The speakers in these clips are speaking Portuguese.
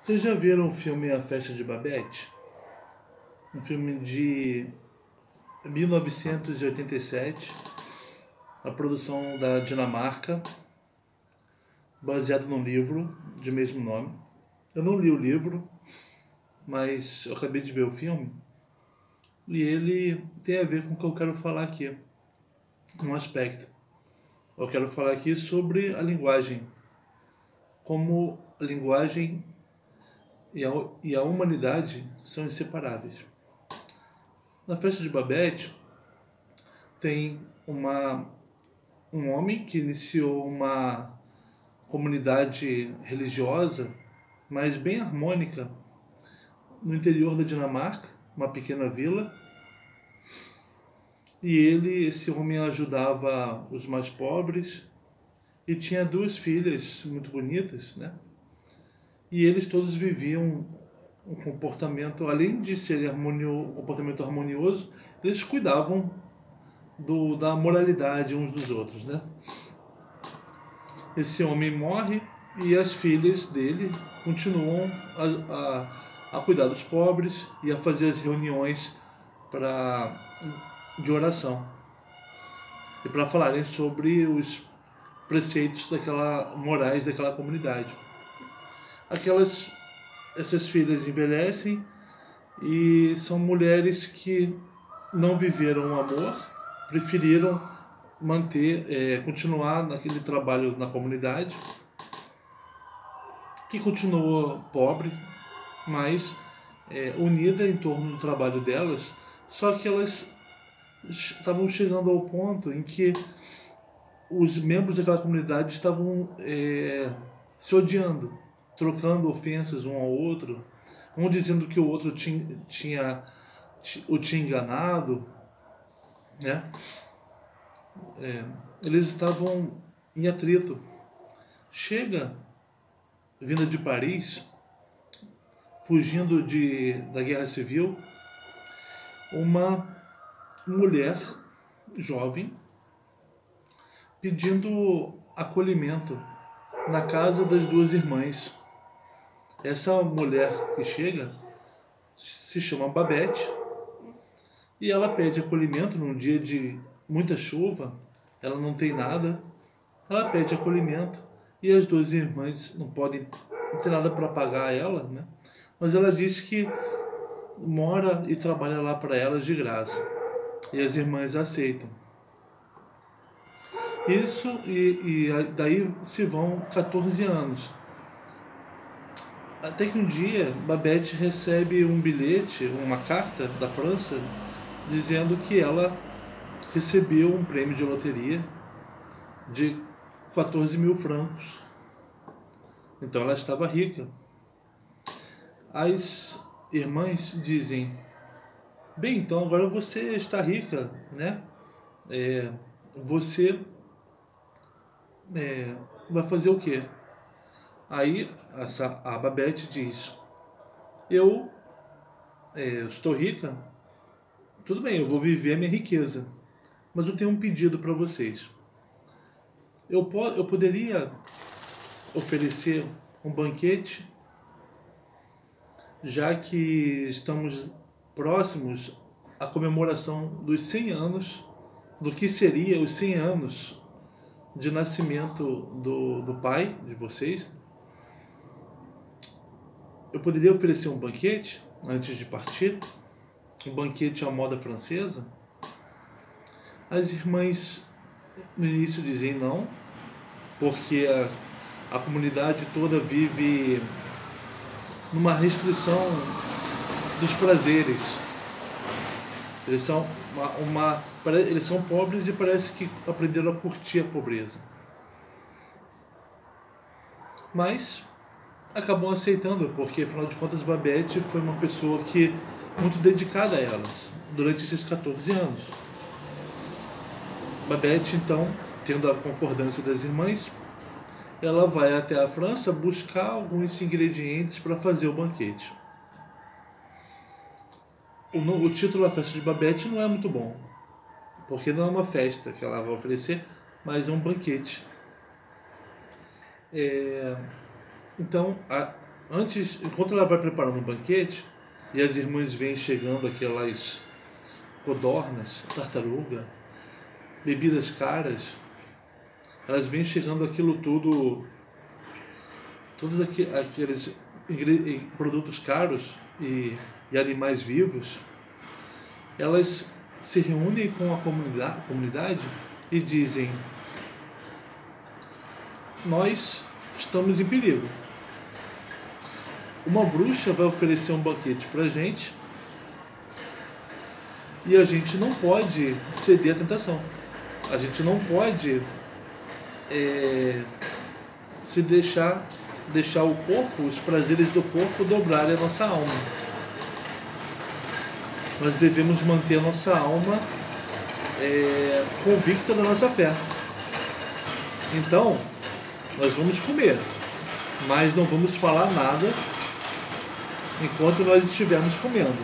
Vocês já viram o filme A Festa de Babette? Um filme de 1987, a produção da Dinamarca, baseado num livro de mesmo nome. Eu não li o livro, mas eu acabei de ver o filme e ele tem a ver com o que eu quero falar aqui, um aspecto. Eu quero falar aqui sobre a linguagem, como a linguagem e a humanidade são inseparáveis. Na Festa de Babette tem um homem que iniciou uma comunidade religiosa, mas bem harmônica, no interior da Dinamarca, uma pequena vila. E esse homem ajudava os mais pobres e tinha duas filhas muito bonitas, né? E eles todos viviam um comportamento, além de ser um comportamento harmonioso, eles cuidavam da moralidade uns dos outros, né? Esse homem morre e as filhas dele continuam a cuidar dos pobres e a fazer as reuniões de oração e para falarem sobre os preceitos morais daquela comunidade. Essas filhas envelhecem e são mulheres que não viveram o amor, preferiram continuar naquele trabalho na comunidade, que continua pobre, mas unida em torno do trabalho delas, só que elas estavam chegando ao ponto em que os membros daquela comunidade estavam se odiando, trocando ofensas um ao outro, um dizendo que o outro o tinha enganado, né? Eles estavam em atrito. Chega, vinda de Paris, fugindo da Guerra Civil, uma mulher jovem pedindo acolhimento na casa das duas irmãs. Essa mulher que chega se chama Babette e ela pede acolhimento num dia de muita chuva, ela não tem nada, ela pede acolhimento e as duas irmãs não tem nada para pagar ela, né? Mas ela diz que mora e trabalha lá para elas de graça e as irmãs aceitam. Isso e daí se vão 14 anos. Até que um dia Babette recebe um bilhete, uma carta da França, dizendo que ela recebeu um prêmio de loteria de 14 mil francos. Então ela estava rica. As irmãs dizem: bem, então agora você está rica, né? Você vai fazer o quê? Aí a Babette diz: eu estou rica, tudo bem, eu vou viver a minha riqueza, mas eu tenho um pedido para vocês. Eu poderia oferecer um banquete, já que estamos próximos à comemoração dos 100 anos, do que seria os 100 anos de nascimento do pai de vocês. Eu poderia oferecer um banquete antes de partir, um banquete à moda francesa. As irmãs no início dizem não, porque a comunidade toda vive numa restrição dos prazeres. Eles são pobres e parece que aprenderam a curtir a pobreza. Mas acabam aceitando, porque afinal de contas Babette foi uma pessoa muito dedicada a elas durante esses 14 anos. Babette, então, tendo a concordância das irmãs, ela vai até a França buscar alguns ingredientes para fazer o banquete. O título da Festa de Babette não é muito bom, porque não é uma festa que ela vai oferecer, mas é um banquete. Então, enquanto ela vai preparando um banquete, e as irmãs vêm chegando aquelas codornas, tartaruga, bebidas caras, elas vêm chegando aquilo tudo, todos aqueles produtos caros e animais vivos, elas se reúnem com a comunidade e dizem: nós estamos em perigo. Uma bruxa vai oferecer um banquete para a gente e a gente não pode ceder à tentação. A gente não pode se deixar o corpo, os prazeres do corpo dobrarem a nossa alma. Nós devemos manter a nossa alma convicta da nossa fé. Então, nós vamos comer, mas não vamos falar nada enquanto nós estivermos comendo.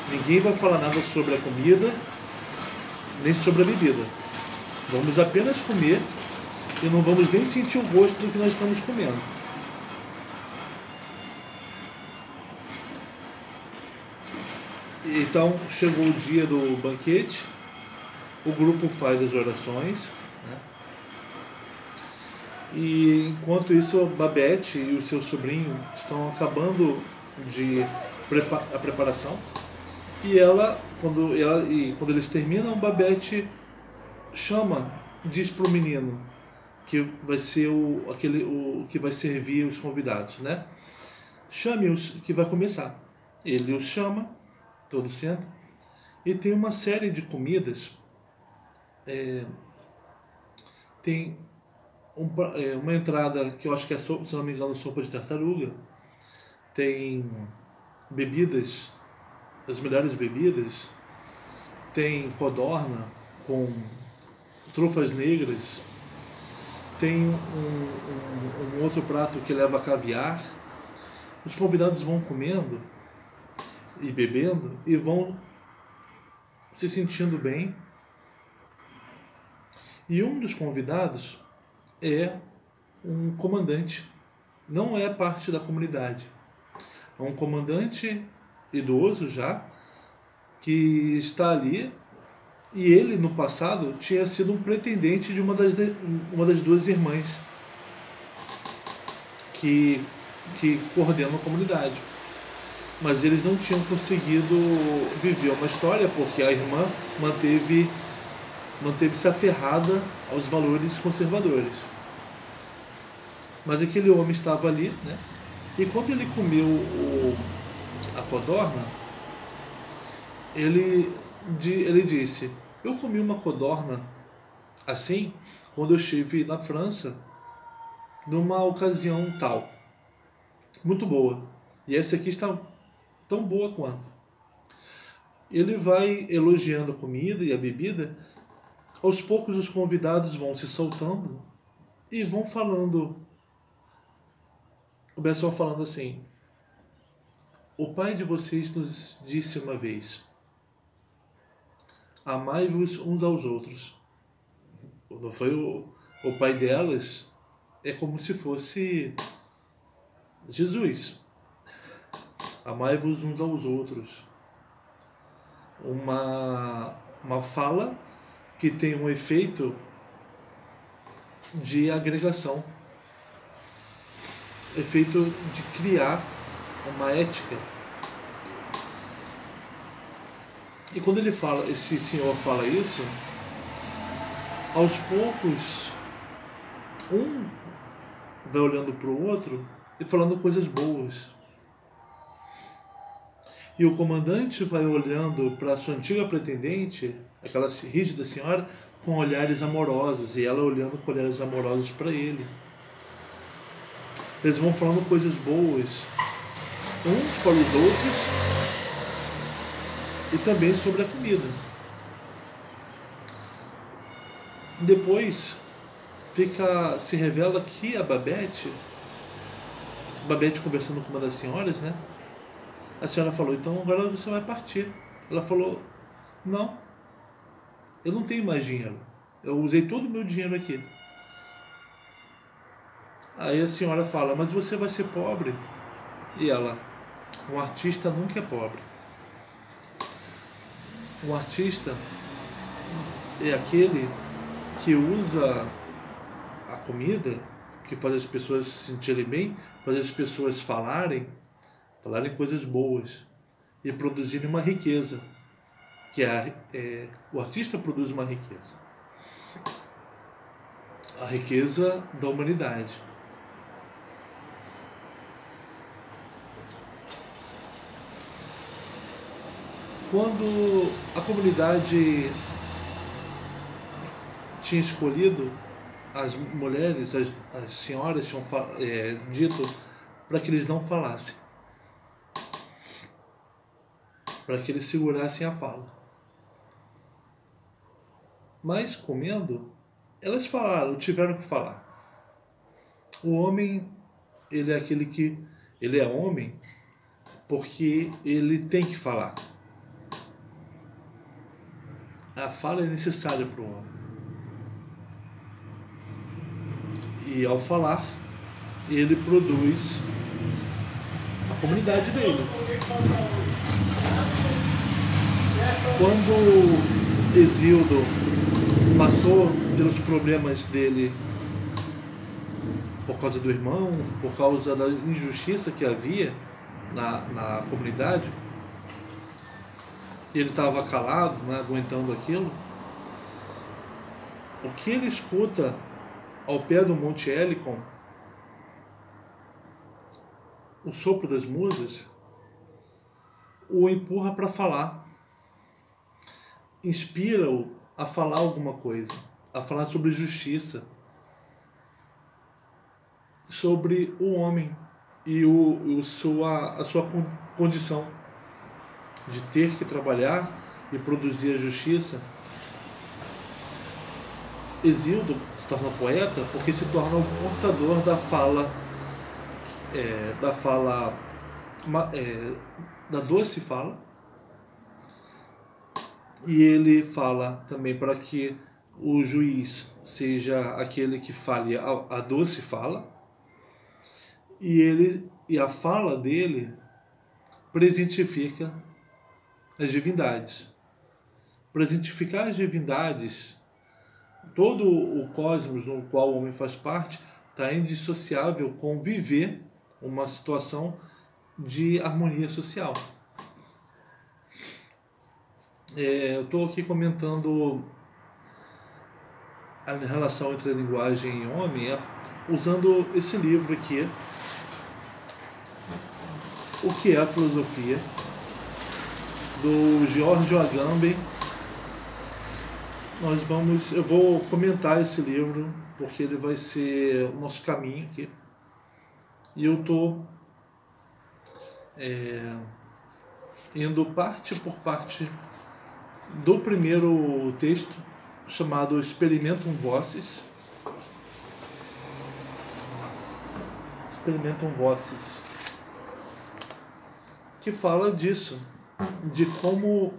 Ninguém vai falar nada sobre a comida, nem sobre a bebida. Vamos apenas comer e não vamos nem sentir o gosto do que nós estamos comendo. Então, chegou o dia do banquete, o grupo faz as orações, né? E enquanto isso, a Babette e o seu sobrinho estão acabando a preparação. E quando eles terminam, Babette diz para o menino que vai ser o que vai servir os convidados, né? Chame-os que vai começar. Ele os chama, todos sentam, e tem uma série de comidas. Tem uma entrada que eu acho que é sopa, se não me engano, sopa de tartaruga. Tem bebidas, as melhores bebidas. Tem codorna com trufas negras. Tem um outro prato que leva caviar. Os convidados vão comendo e bebendo e vão se sentindo bem. E um dos convidados é um comandante, não é parte da comunidade. É um comandante idoso já, que está ali, e ele no passado tinha sido um pretendente de uma das duas irmãs que coordenam a comunidade. Mas eles não tinham conseguido viver uma história porque a irmã manteve-se aferrada aos valores conservadores. Mas aquele homem estava ali, né? E quando ele comeu a codorna, ele disse: eu comi uma codorna assim quando eu estive na França numa ocasião tal, muito boa, e essa aqui está tão boa quanto. Ele vai elogiando a comida e a bebida. Aos poucos os convidados vão se soltando e vão falando. O pessoal falando assim: o pai de vocês nos disse uma vez: amai-vos uns aos outros. Não foi o pai delas, é como se fosse Jesus. Amai-vos uns aos outros. Uma fala que tem um efeito de agregação, efeito de criar uma ética. E quando esse senhor fala isso, aos poucos, um vai olhando para o outro e falando coisas boas. E o comandante vai olhando para a sua antiga pretendente, aquela rígida senhora, com olhares amorosos, e ela olhando com olhares amorosos para ele. Eles vão falando coisas boas, uns para os outros, e também sobre a comida. Depois se revela que a Babette conversando com uma das senhoras, né? A senhora falou: então agora você vai partir. Ela falou: não, eu não tenho mais dinheiro. Eu usei todo o meu dinheiro aqui. Aí a senhora fala, mas você vai ser pobre? E ela, um artista nunca é pobre. Um artista é aquele que usa a comida, que faz as pessoas se sentirem bem, faz as pessoas falarem coisas boas e produzirem uma riqueza, que o artista produz uma riqueza, a riqueza da humanidade. Quando a comunidade tinha escolhido as mulheres, as senhoras tinham dito para que eles não falassem, para que eles segurassem a fala. Mas comendo, elas falaram, tiveram que falar. O homem, ele é aquele que ele é homem porque ele tem que falar. A fala é necessária para o homem. E ao falar, ele produz a comunidade dele. Quando Hesíodo passou pelos problemas dele por causa do irmão, por causa da injustiça que havia na comunidade, ele estava calado, né, aguentando aquilo. O que ele escuta ao pé do Monte Helicon, o sopro das musas, o empurra para falar, inspira-o a falar alguma coisa, a falar sobre justiça, sobre o homem e a sua condição de ter que trabalhar e produzir a justiça. Hesíodo se torna poeta porque se torna o portador da doce fala, e ele fala também para que o juiz seja aquele que fale a doce fala, e a fala dele presentifica as divindades. Presentificar as divindades, todo o cosmos no qual o homem faz parte, está indissociável com viver uma situação de harmonia social. Eu estou aqui comentando a relação entre a linguagem e homem usando esse livro aqui, O que é a Filosofia, do Giorgio Agamben. Eu vou comentar esse livro porque ele vai ser o nosso caminho aqui. E eu estou indo parte por parte do primeiro texto, chamado Experimentum Vocis. Experimentum Vocis, que fala disso, de como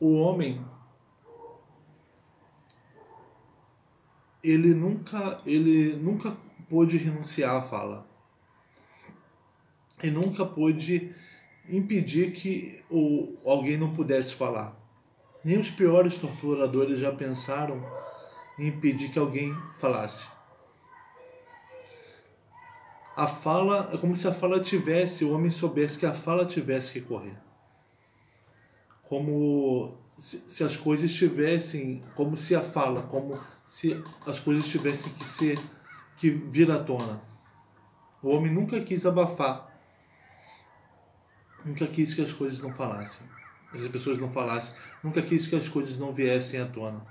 o homem ele nunca pôde renunciar à fala, e nunca pôde impedir que alguém não pudesse falar. Nem os piores torturadores já pensaram em impedir que alguém falasse. A fala é como se a fala tivesse, o homem soubesse que a fala tivesse que correr. Como se as coisas tivessem, como se a fala, como se as coisas tivessem que vir à tona. O homem nunca quis abafar, nunca quis que as coisas não falassem, que as pessoas não falassem, nunca quis que as coisas não viessem à tona.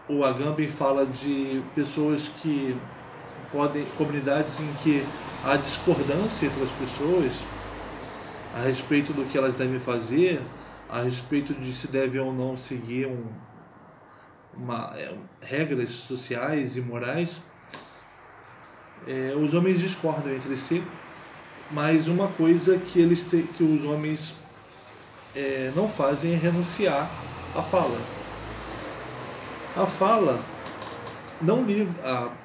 O Agamben fala de pessoas comunidades em que há discordância entre as pessoas a respeito do que elas devem fazer, a respeito de se deve ou não seguir regras sociais e morais. Os homens discordam entre si, mas uma coisa que os homens não fazem é renunciar à fala. A fala não livra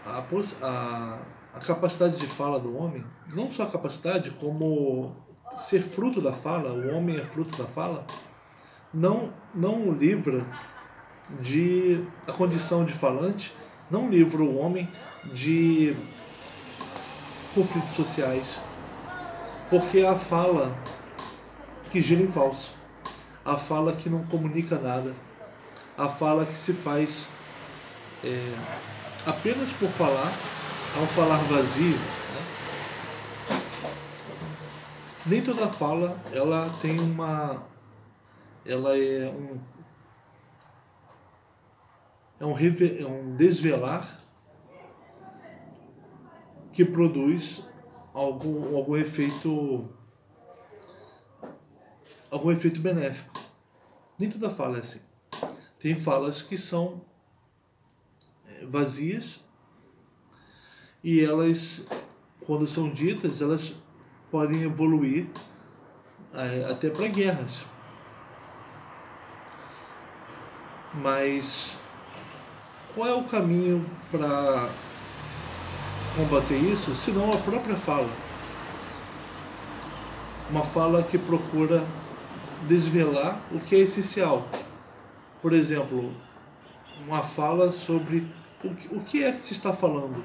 a capacidade de fala do homem, não só a capacidade, como ser fruto da fala, o homem é fruto da fala, não o livra de a condição de falante, não livra o homem de conflitos sociais, porque é a fala que gira em falso, a fala que não comunica nada, a fala que se faz apenas por falar, ao falar vazio, né? Nem toda fala ela tem ela é um desvelar que produz algum efeito benéfico. Nem toda fala é assim. Tem falas que são vazias e elas, quando são ditas, elas podem evoluir até para guerras. Mas qual é o caminho para combater isso, senão a própria fala? Uma fala que procura desvelar o que é essencial. Por exemplo, uma fala sobre o que é que se está falando.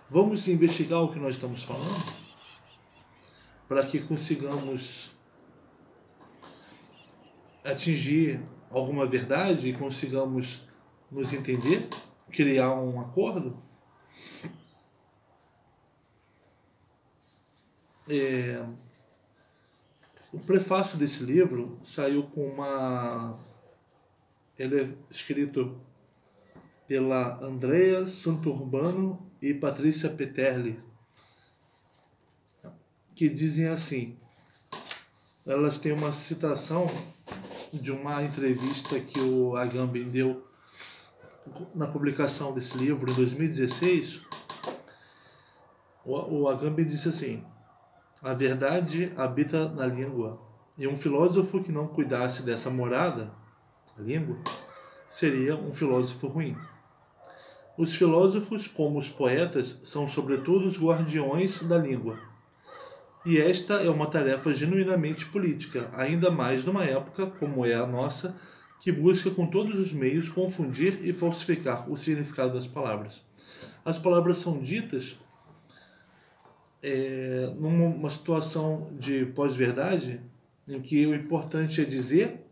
Vamos investigar o que nós estamos falando para que consigamos atingir alguma verdade e consigamos nos entender, criar um acordo. O prefácio desse livro saiu com ele é escrito pela Andrea Santurbano e Patrícia Peterli, que dizem assim, elas têm uma citação de uma entrevista que o Agamben deu na publicação desse livro em 2016. O Agamben disse assim: a verdade habita na língua, e um filósofo que não cuidasse dessa morada, a língua, seria um filósofo ruim. Os filósofos, como os poetas, são sobretudo os guardiões da língua. E esta é uma tarefa genuinamente política, ainda mais numa época como é a nossa, que busca com todos os meios confundir e falsificar o significado das palavras. As palavras são ditas numa situação de pós-verdade, em que o importante é dizer,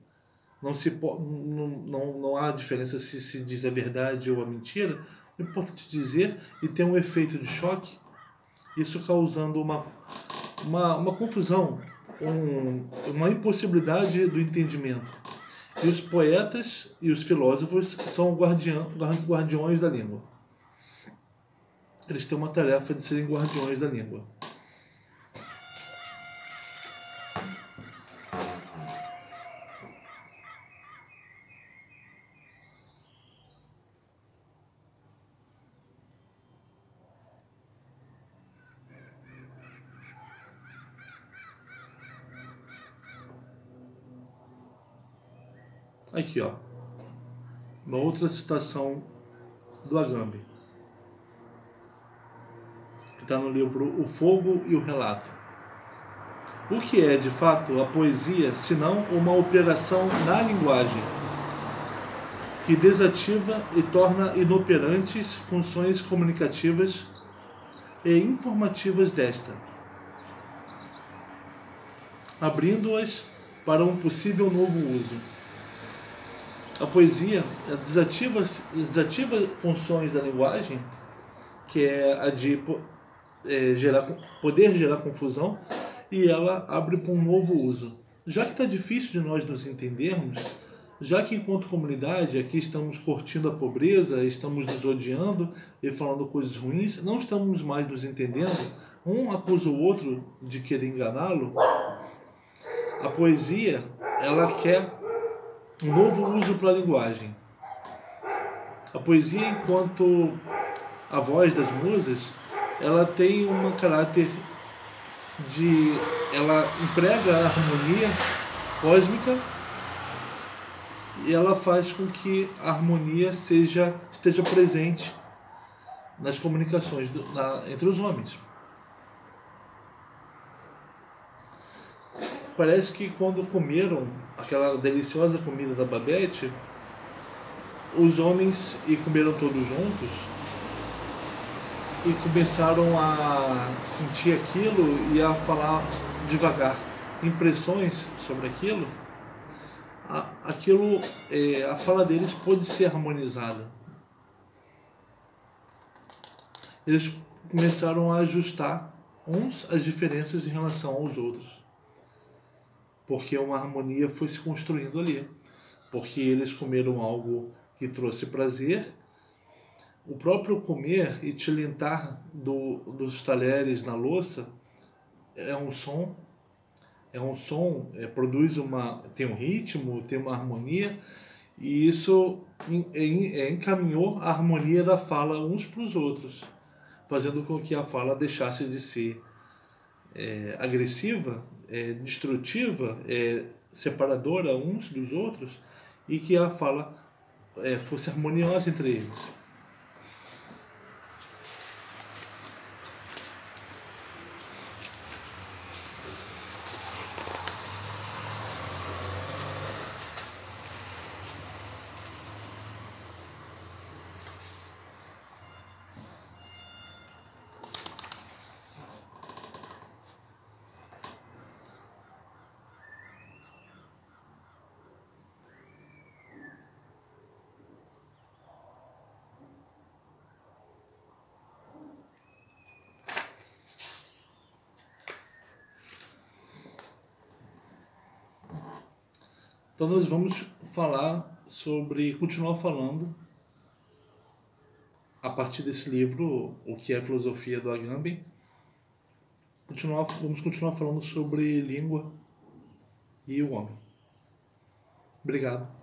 não há diferença se diz a verdade ou a mentira, o importante é dizer, e tem um efeito de choque, isso causando uma confusão, uma impossibilidade do entendimento. E os poetas e os filósofos são guardiões da língua. Eles têm uma tarefa de serem guardiões da língua. Aqui, ó, uma outra citação do Agamben, que está no livro O Fogo e o Relato. O que é, de fato, a poesia, senão uma operação na linguagem, que desativa e torna inoperantes funções comunicativas e informativas desta, abrindo-as para um possível novo uso. A poesia desativa funções da linguagem, que é a de poder gerar confusão, e ela abre para um novo uso. Já que está difícil de nós nos entendermos, já que enquanto comunidade aqui estamos curtindo a pobreza, estamos nos odiando e falando coisas ruins, não estamos mais nos entendendo, um acusa o outro de querer enganá-lo, a poesia, ela quer um novo uso para a linguagem. A poesia, enquanto a voz das musas, ela tem um caráter ela emprega a harmonia cósmica, e ela faz com que a harmonia esteja presente nas comunicações entre os homens. Parece que quando comeram aquela deliciosa comida da Babette, os homens comeram todos juntos e começaram a sentir aquilo e a falar devagar impressões sobre aquilo. A fala deles pôde ser harmonizada. Eles começaram a ajustar uns as diferenças em relação aos outros, porque uma harmonia foi se construindo ali, porque eles comeram algo que trouxe prazer. O próprio comer e tilintar dos talheres na louça é um som, tem um ritmo, tem uma harmonia, e isso encaminhou a harmonia da fala uns para os outros, fazendo com que a fala deixasse de ser agressiva, destrutiva, separadora uns dos outros, e que a fala fosse harmoniosa entre eles. Então nós vamos continuar falando a partir desse livro, O que é a Filosofia do Agamben. Vamos continuar falando sobre língua e o homem. Obrigado.